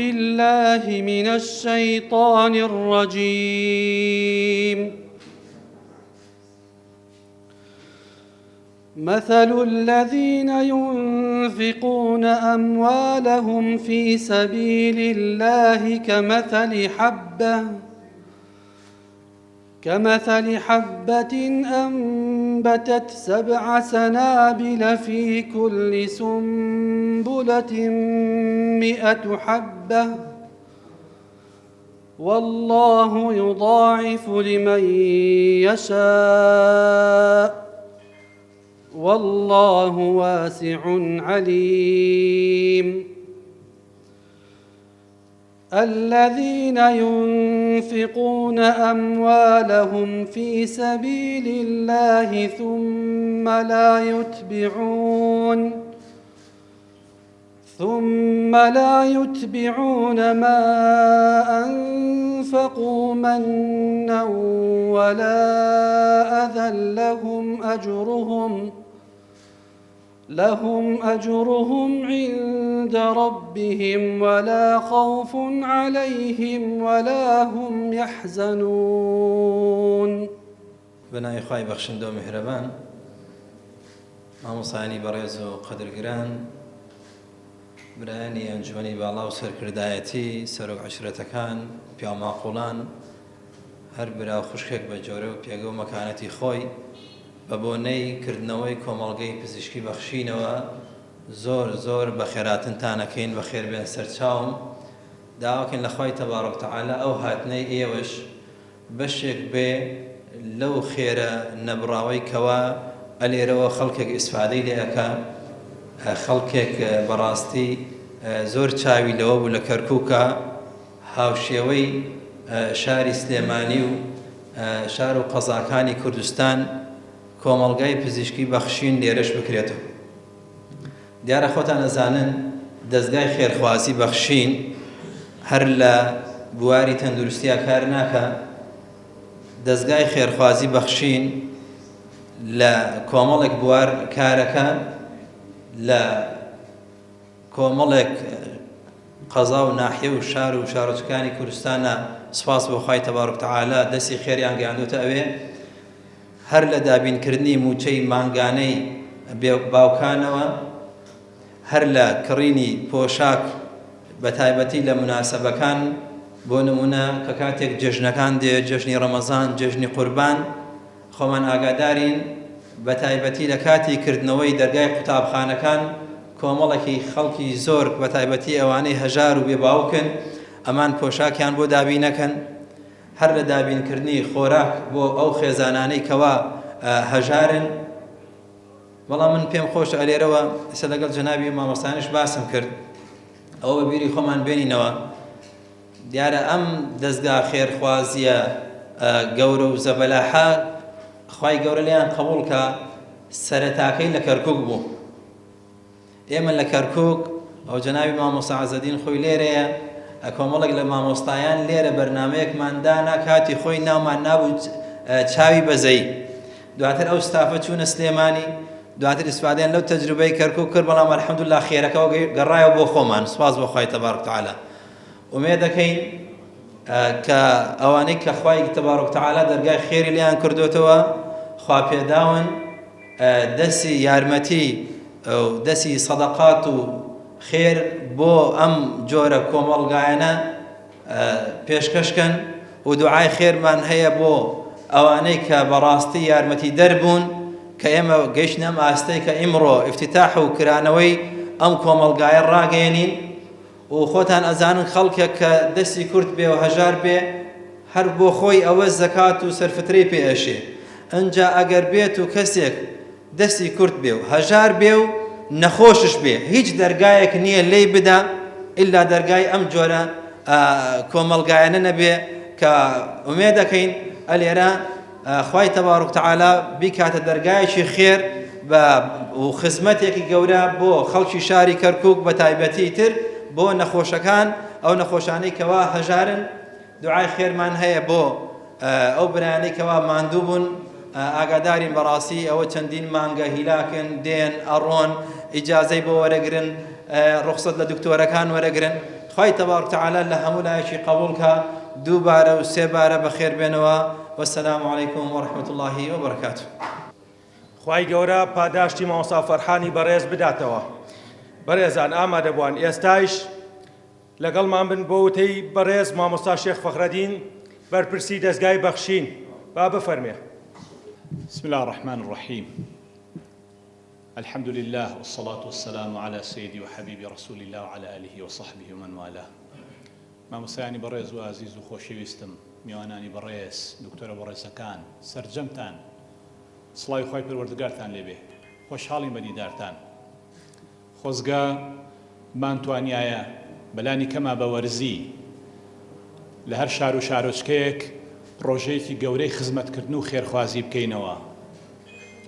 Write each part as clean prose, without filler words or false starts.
بالله من الشيطان الرجيم. مثل الذين ينفقون أموالهم في سبيل الله كمثل حبة أنبتت 7 سنابل في كل سنبلة 100 حبة، والله يضاعف لمن يشاء، والله واسع عليم. الذين ينفقون أموالهم في سبيل الله ثم لا يتبعون ما أنفقوا منا ولا أذى لهم أجرهم عند ربهم ولا خوف عليهم ولا هم يحزنون. بنای خوای بخشنده و مهربان، مامۆسایانی بەڕێز و قەدرگران، برایانی ئەنجومەنی باڵا و سەرکردایەتی، سەرۆک عەشرەتەکان، پیاماقوڵان، هەر برا خوشکێک بە جۆرە و پێگە و مەکانەتی خۆی بە بۆنەی کردنەوەی کۆمەڵگەی پزیشکی بەخشینەوە زۆر بە خێراتنتانەکەین، بە خێربێن سەرچاوم داواکەین لە خوای تەبارەک و تەعالا ئەو هاتنەی ئێوەش بەشێک بێ لەو خێرە نەبڕاوەی کەوا ئەلێرەوە خەڵکێک ئیسفادەی لێ ئەکا، خەڵکێک بەڕاستی زۆر چاوی لەوە بوو لە کەرکووکە هاوشێوەی شاری سلێمانی و شار و قەزاکانی کوردستان کۆمەڵگای پزیشکی بەخشین لێرەش بکرێتەوە. دیارە خۆتان ئەزانن دەستگای خێرخوازی بەخشین هەر لە بواری تەندروستیە کار ناکە. دەستگای خێرخوازی بەخشین لە کۆمەڵێک بوار کارەکە، لە کۆمەڵێک قەزا و ناحیە و شار و شارۆچکانی کوردستانە. سپاس بۆ خوای تەبارەک و تەعالا دەستی خێریان گەیاندوتە ئەوێ هەر لە دابینکردنی موچەی مانگانەی باوکانەوە، هەر لە کڕینی پۆشاک بە تایبەتی لە مناسەبەکان، بۆ نمونە کە کاتێک جەژنەکان دێ، جەژنی ڕەمەزان، جەژنی قوربان، خۆمان ئاگادارین بە تایبەتی لە کاتی کردنەوەی دەرگای قوتابخانەکان کۆمەڵێکی خەڵکی زۆر بە تایبەتی ئەوانەی هەژار و بێباوکن ئەمان پۆشاکیان بۆ دابینەکەن، هەر لە دابینکردنی خۆراک بۆ ئەو خێزانانەی کەوا هەژارن. بەڵام من پێم خۆشە ئەلێرەوە ئێستا لەگەڵ جەنابی مامۆستایانیش باسم کرد، ئەوە بە بیری خۆمان بێنینەوە. دیارە ئەم دەستگا خێرخوازیە گەورە و زەبەلاحە خوای گەورە لێیان قبوڵ کە سەرەتاکەی لە کەرکووک بوو. ئێمە لە کەرکووک ئەو جەنابی مامۆستا عەزەدین خۆی لێرەیە، کۆمەڵێک لە مامۆستایان لێرە بەرنامەیەکمان دانا، کاتی خۆی ناومان نابوو چاوی بەزەی. دواتر ئەو ستافە چوونە سلێمانی، دواتر ئیسفادەیان لەو تەجروبەی کەرکووک کرد، بەڵام ئەلحەمدولیلا خێرەکەەوە گەڕایەوە بۆ خۆمان. سوپاس بۆ خوای تەبارەک و تەعالا. ئومێد دەکەین کە ئەوانەی کە خوای تەبارەک و تەعالا دەرگای خێری لیان کردوتەوە خوا پێداون دەستی یارمەتی و دەستی سەدەقات و خێر بۆ ئەم جۆرە کۆمەڵگایانە پێشکەشکەن و دوعای خێرمان هەیە بۆ ئەوانەی کە بەڕاستی یارمەتی دەربوون کە ئێمە گەیشتنە ئەم ئاستەی کە ئیمڕۆ ئیفتتاح و کرانەوەی ئەم کۆمەڵگایە ڕاگەیەنین. و خۆتان ئەزانن خەڵکێک کە دەستی کورت بێ و هەژار بێ هەر بۆ خۆی ئەوە زەکات و سەرفترەی پێ ئەشێ. ئەنجا ئەگەر بێت و کەسێک دەستی کورت بێ و هەژار بێ و نەخۆشش بێ، هیچ دەرگایەک نییە لێی بدا ئیلا دەرگای ئەم جۆرە کۆمەڵگایانە نەبێ کە ئومێد دەکەین ئەلێرە خوای تەبارەک و تەعالا بیکاتە دەرگایەکی خێر و خزمەتێکی گەورە بۆ خەڵکی شاری کەرکووک بە تایبەتی تر بۆ نەخۆشەکان، ئەو نەخۆشانەی کەوا هەژارن. دوعای خێرمان هەیە بۆ ئەو برایانەی کەوا ماندوو بوون، ئاگادارین بەڕاستی ئەوە چەندین مانگە هیلاکن دێن ئەڕۆن ئیجازەی بۆ وەرەگرن، ڕوخسەت لە دکتۆرەکان وەرەگرن. خی تەبارەک تەعالە لە هەموو لایەکی قبولکە دووبارە و سێبارە بەخێر بێنەوە. وەسەلام عەلەیکم وەڕەحمەتوڵڵاهی وبەرەکاتوه. خوای گەورە پاداشتی مامۆستا فەرحانی بەڕێز بداتەوە. بەڕێزان ئامادە بووان ئێستایش لەگەڵمان بن بۆ وتەی بەڕێز مامۆستا شێخ فەخرەدین بەرپرسی دەستگای بەخشین. با بفەرمێ. بسم الله الرحمن الرحيم. الحمد لله والصلاة والسلام على سيدي وحبيبي رسول الله وعلى آله وصحبه ومن والاه. مامۆستایانی بەڕێز و عزیز و خۆشەویستم، میوانانی بەڕێز، دکتۆرە بەڕێزەکان، سەرجەمتان، سڵاوی خۆی پەروەردگارتان لێبێ، خۆشحاڵین بە دیدارتان. خۆزگە مانتوانیایە بەلانی کەما بە وەرزی لە هەر شار و شارۆچکەیەک ڕۆژەیەکی گەورەی خزمەتکردن و خێرخوازی بکەینەوە.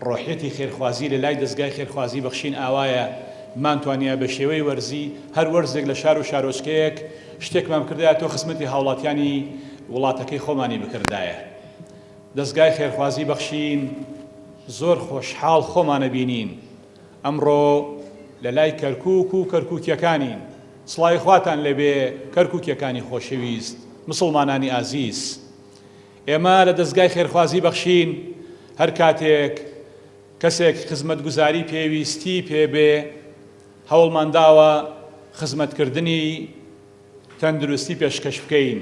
ڕۆحیەتی خێرخوازی لە لای دەستگای خێرخوازی بەخشین ئاوایە مانتوانیا بە شێوەی وەرزی هەر وەرزێک لە شار و شارۆچکەیەک شتێکمان بکردایە تۆ خزمەتی هاوڵاتیانی وڵاتەکەی خۆمانی بکردایە. دەستگای خێرخوازی بەخشین زۆر خۆشحاڵ خۆمانە بینین. ئەمڕۆ لە لای کەرکووک و کەرکووکیەکانین. سڵاوی خواتان لەبێ کەرکووکیەکانی خۆشەویست، مسڵمانانی ئازیز. ئێمە لە دەستگای خێرخوازی بەخشین هەر کاتێک کەسێک خزمەتگوزاری پێویستی پێبێ هەوڵمانداوە خزمەتکردنی تەندروستی پێشکەش بکەین.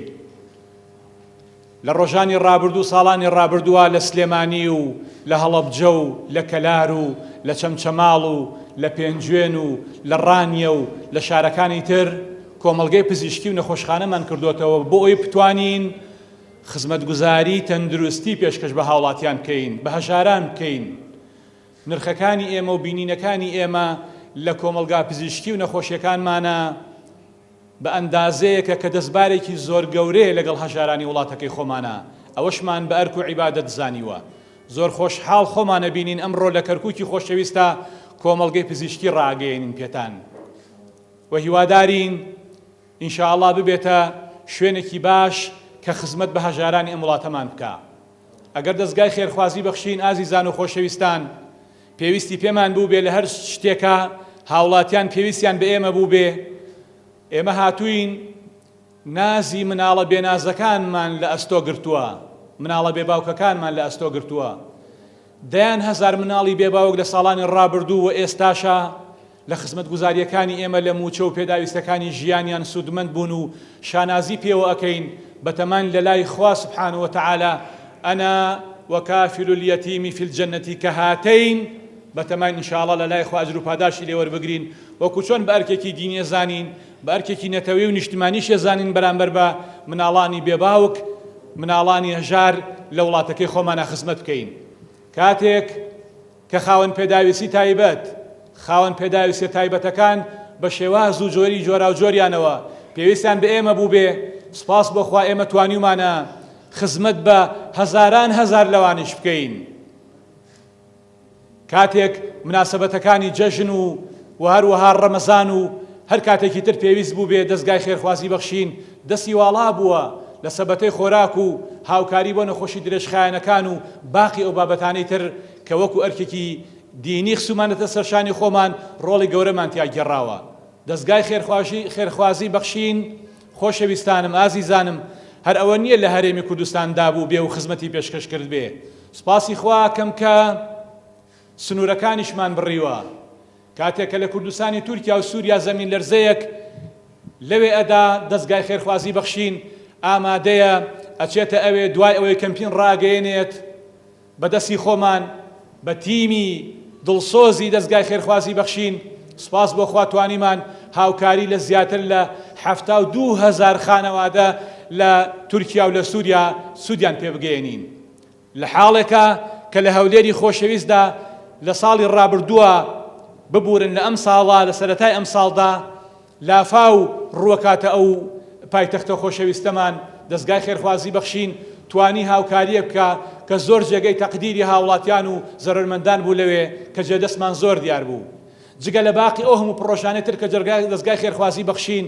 لە ڕۆژانی ڕابردوو ساڵانی ڕابردووە لە سلێمانی و لە هەڵەبجە و لە کەلار و لە چەمچەماڵ و لە پێنجوێن و لە ڕانیە و لە شارەکانی تر کۆمەڵگەی پزیشکی و نەخۆشخانەمان کردوتەوە بۆ ئەوی بتوانین خزمەتگوزاری تەندروستی پێشکەش بە هاوڵاتیان بکەین، بە هەژاران بکەین. نرخەکانی ئێمە و بینینەکانی ئێمە لە کۆمەلگا پزیشکی و نەخۆشیەکانمانە بە ئەندازەیەکە کە دەستبارێکی زۆر گەورەیە لەگەڵ هەژارانی وڵاتەکەی خۆمانە. ئەوەشمان بە ئەرک و عیبادەت زانیوە. زۆر خۆشحاڵ خۆمانە بینین ئەمڕۆ لە کەرکووکی خۆشەویستە کۆمەڵگەی پزیشکی ڕاگەیەنین پێتان و هیوادارین ئینشاءڵڵا ببێتە شوێنێکی باش کە خزمەت بە هەژارانی ئەم وڵاتەمان بکە. ئەگەر دەستگای خێرخوازی بەخشین ئازیزان و خۆشەویستان پێویستی پێمان بوو بێ لە هەر شتێکە هاوڵاتیان پێویستیان بە ئێمە بوو بێ، ئێمە هاتووین نازی مناڵە بێنازەکانمان لە ئەستۆ گرتووە، مناڵە بێباوکەکانمان لە ئەستۆ گرتووە. دەیان هەزار مناڵی بێباوک لە ساڵانی ڕابردوو و ئێستاشە لە خزمەتگوزاریەکانی ئێمە لە موچە و پێداویستەکانی ژیانیان سوودمەند بوون و شانازی پێوە ئەکەین بەتەمان لە لای خوا سبحانه وتعالى ئەنا وەکافل اليەتیمی فی الجەنەة کەهاتەین بەتەمان ئینشاءڵڵا لە لای خوا ئەجر و پاداشی لێ وەربگرین وەکو چۆن بە ئەرکێکی دینیە زانین، بە ئەرکێکی نەتەوەی و نیشتمانیشە زانین بەرامبەر بە مناڵانی بێباوک، مناڵانی هەژار لە وڵاتەکەی خۆمانە خزمەت بکەین. کاتێک کە خاوەن پێداویستی تایبەت، خاوەن پێداویستی تایبەتەکان بە شێواز و جۆری جۆرا و جۆریانەوە پێویستیان بە ئێمە بوو بێ، سپاس بۆخوا ئێمە توانیومانە خزمەت بە هەزاران هەزار لەوانش بکەین. کاتێک مناسبەتەکانی جەژن و هەروەها ڕەمەزان و هەر کاتێکی تر پێویست بوو بێ دەستگای خێرخوازی بەخشین دەستی واڵا بووە لە سەبەتەی خۆراک و هاوکاری بۆ نەخۆشی درێژخایەنەکان و باقی ئەو بابەتانەی تر کە وەکو ئەرکێکی دینی خسومانەتە سەرشانی خۆمان ڕۆڵی گەورەمان تیا گێڕاوە. دەستگای خێرخوازی بەخشین خۆشەویستانم ئازیزانم هەر ئەوە نییە لە هەرێمی کوردستان دابوو بێ و خزمەتی پێشکەش کرد بێ. سپاسی خوا کەم کە سنوورەکانیشمان بڕیوە. کاتێک کە لە کوردستانی تورکیا و سووریا زەمین لەرزەیەک لەوێ ئەدا دەستگای خێرخوازی بەخشین ئامادەیە ئەچێتە ئەوێ دوای ئەوەی کەمپین ڕاگەیەنێت بەدەستی خۆمان بە تیمی دڵسۆزی دەستگای خێرخوازی بەخشین. سپاس بۆ خوا توانیمان هاوکاری لە زیاتر لە 72,000 خانەوادە لە تورکیا و لە سووریا سوودیان پێ بگەێنین لە حاڵێکە کە لە هەولێری خۆشەویستدا لە ساڵی ڕابردووە ببورن لە ئەم ساڵا لە سەرەتای ئەم ساڵدا لافاو ڕووەکاتە ئەو پایتەختە خۆشەویستەمان دەستگای خێرخوازی بەخشین توانی هاوکاریە بکە کە زۆر جێگەی تەقدیری هاوڵاتیان و زەرمەندان بوو لەوێ کە جێدەستمان زۆر دیار بوو. جگە لە باقی ئەو هەموو پرۆژانەی تر کە دەستگای خێرخوازی بەخشین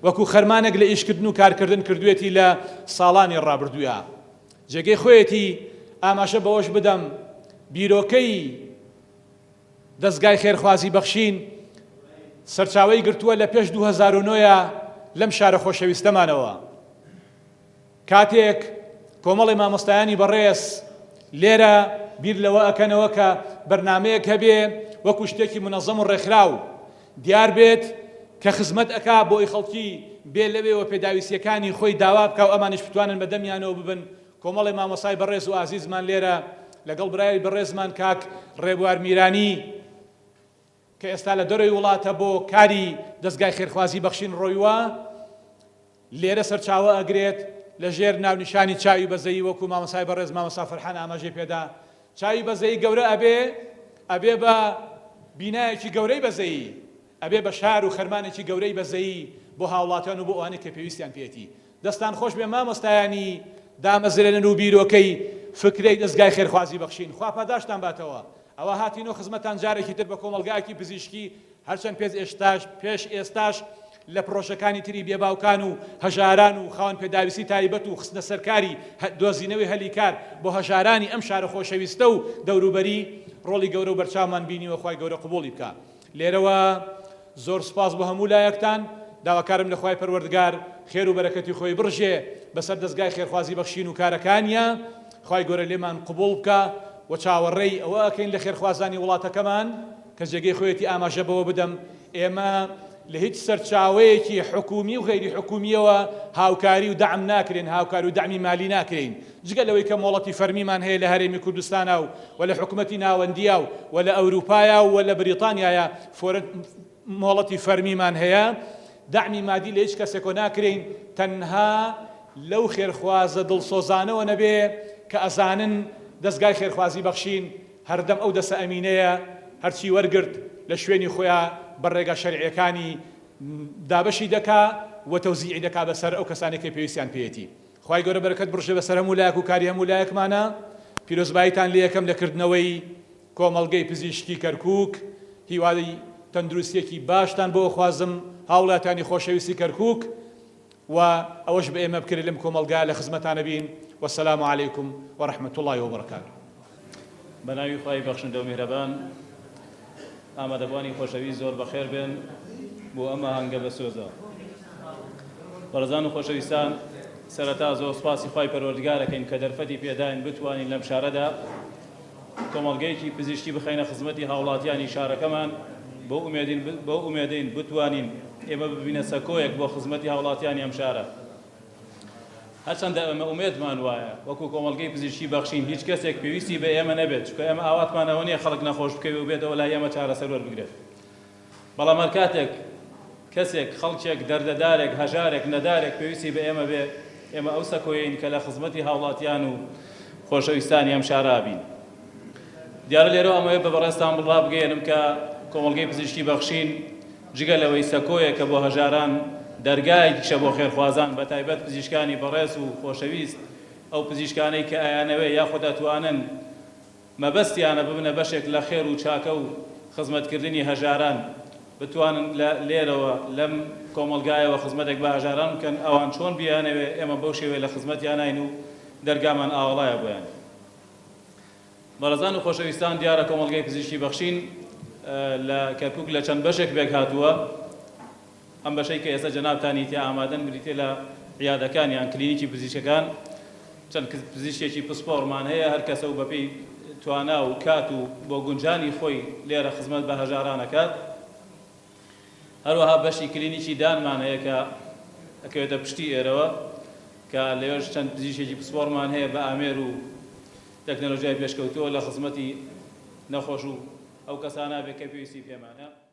وەکو خەرمانێک لە ئیشکردن و کارکردن کردوێتی لە ساڵانی ڕابردووە. جێگەی خۆیەتی ئاماشە بەوەش بدەم بیرۆکەی دەستگای خێرخوازی بەخشین سەرچاوەی گرتووە لە پێش 2009 لەم شارە خۆشەویستەمانەوە کاتێک کۆمەڵی مامۆستایانی بەڕێز لێرە بیر لەوە ئەکەنەوە کە بەرنامەیەک هەبێ وەکو شتێکی منەظەم و ڕێکخراو دیار بێت کە خزمەت ئەکا بۆ ئەی خەڵکی بێ لەوێەوە پێداویستیەکانی خۆی داوا بکە و ئەمانش بتوانن بەدەمیانەوە ببن کۆمەڵی مامۆستای بەڕێز و ئازیزمان لێرە لەگەڵ برای بەڕێزمان کاک ڕێبوار میرانی کە ئێستا لە دەرەوەی وڵاتە بۆ کاری دەستگای خێرخوازی بەخشین ڕۆیوە لێرە سەرچاوە ئەگرێت لە ژێر ناونیشانی چاوی بەزەیی وەکو مامۆستای بەڕێز مامۆستا فەرحان ئاماژەی پێدا چاوی بەزەیی گەورە ئەبێ بە بینایەکی گەورەی بەزەیی ئەبێ بە شار و خەرمانێکی گەورەی بەزەیی بۆ هاوڵاتیان و بۆ ئەوانەی کە پێویستیان پێێتی دەستان خۆش بێ مامۆستایانی دامەزرێنن و بیرۆکەی فکرەی دەستگای خێرخوازی بەخشین خوا پاداشتان باتەوە ئەوە هاتینۆ خزمەتان جارێکی تر بە کۆمەلگایەکی پزیشکی هەرچەند پێش ئێستاش لە پرۆژەکانی تری بێباوکان و هەژاران و خاوەن پێداویستی تایبەت و خستنە سەرکاری دۆزینەوەی هەلیکار بۆ هەژارانی ئەم شارە خۆشەویستە و دەوروبەری ڕۆڵی گەورە و بەرچاومان بینیوە خوای گەورە قبوڵی بکە لێرەوە زۆر سپاس بۆ هەموو لایەکتان داواکارم لە خوای پەروەردگار خێر و بەرەکەتی خۆی بڕژێ بەسەر دەستگای خێرخوازی بەخشین و کارەکانیە خوای گەورە لێمان قبوڵ بکە و چاوەڕێی ئەوە ئەکەین لە خێرخوازانی وڵاتەکەمان کە جێگەی خۆیەتی ئاماژە بەوە بدەم ئێمە لە هیچ سەرچاوەیەکی حکومی و غەیری حکومیەوە هاوکاری و دعم ناکرێن هاوکاری و دعمی مالی ناکرێن جگە لەوەی کە مۆڵەتی فەرمیمان هەیە لە هەرێمی کوردستانە و لە حکومەتی ناوەندیە و لە ئەوروپایە و لە بریتانیایە مۆڵەتی فەرمیمان هەیە دعمی مادی لە هیچ کەسێکۆ ناکرێن تەنها لەو خێرخوازە دڵسۆزانەوە نەبێ کە ئەزانن دەستگای خێرخوازی بەخشین هەردەم ئەو دەسە ئەمینەیە هەرچی وەرگرت لە شوێنی خۆیان بەڕێگە شەرعیەکانی دابەشی دەکا و تەوزیعی دەکا بەسەر ئەو کەسانێک کە پێویستیان پێێتی خوای گەورە بەرەکەت بڕژێ بەسەر هەموو لایەک و کاری هەموو لایەکمانە پیرۆزباییتان لێ یەکەم لەکردنەوەی کۆمەڵگەی پزیشکی کەرکووک هیوادی تەندروستیەکی باشتان بۆ خوازم هاوڵاتیانی خۆشەویستی کەرکووک و ئەوەش بە ئێمە بکرێت لەم کۆمەلگا لە خزمەتانە بین والسلام عليكم ورحمة الله وبركاته بەناوی خوای بەخشندە و میهرەبان ئامادەبوانی خۆشەویست زۆر بەخێر بێن بۆ ئەمە هەنگە بە سۆزە بەڕێزان و خۆشەویستان سەرەتا زۆر سپاسی خوای پەروەردگارەکەین کە دەرفەتی پێداین بتوانین لەم شارەدا کۆمەڵگەیەکی پزیشکی بخەینە خزمەتی هاوڵاتیانی شارەکەمان بۆ ئومێدین بتوانین ئێمە ببینە سەکۆیەک بۆ خزمەتی هاوڵاتیانی ئەم شارە هەرچەندە ئەمە ئومێدمان وایە وەکو کۆمەڵگەی پزیشکی بەخشین هیچ کەسێک پێویستی بە ئێمە نەبێت چونکە ئێمە ئاواتمانەوە نییە خەڵک نەخۆش بکەوێ و بێتەوە لای ئێمە چارەسەر وەربگرێت بەڵام هەر کاتێک کەسێک خەڵکێک دەردەدارێک هەژارێک نەدارێک پێویستی بە ئێمە بێ ئێمە ئەو سەکۆیین کە لە خزمەتی هاوڵاتیان و خۆشەویستانی ئەم شارە بین دیارە لێرەوە ئەمەوێ بە بەڕێستان بڵا بگەێنم کە کۆمەڵگەی پزیشکی بەخشین جگە لەوەی سەکۆیەکە بۆ هەژاران دەرگایەکیشە بۆ خێرخوازان بە تایبەت پزیشکانی بەڕێز و خۆشەویست ئەو پزیشکانەی کە ئایانەوێ یاخۆ دەتوانن مەبەستیانە ببنە بەشێک لە خێر و چاکە و خزمەتکردنی هەژاران بتوانن لێرەوە لەم کۆمەلگایەوە خزمەتێک بە هەژاران بکەن ئەوان چۆن بیانەوێ ئێمە بەو شێوەیە لە خزمەتیان ناین و دەرگامان ئاوەڵایە بۆیان بەڕێزان و خۆشەویستان دیارە کۆمەلگەی پزیشکی بەخشین لە کەرکووک لە چەند بەشێک بێک هاتووە ئەم بەشەی کە ئێستا جەنابتانی تیا ئامادەن بریتێ لە عیادەکانیان کلینیکی پزیشکەکان چەند پزیشکێکی پسپۆڕمان هەیە هەر کەسە و بەپێی توانا و کات و بۆ گونجانی خۆی لێرە خزمەت بە هەژارانەکات هەروەها بەشی کلینیکی دانمان هەیە کە ئەکەوێتە پشتی ئێرەوە کە لەوێش چەند پزیشکێکی پسپۆڕمان هەیە بە ئامێر و تەکنۆلۆژیای پێشکەوتووە لە خزمەتی نەخۆش و ئەو کەسانە بێ کە پێویستی پێمانە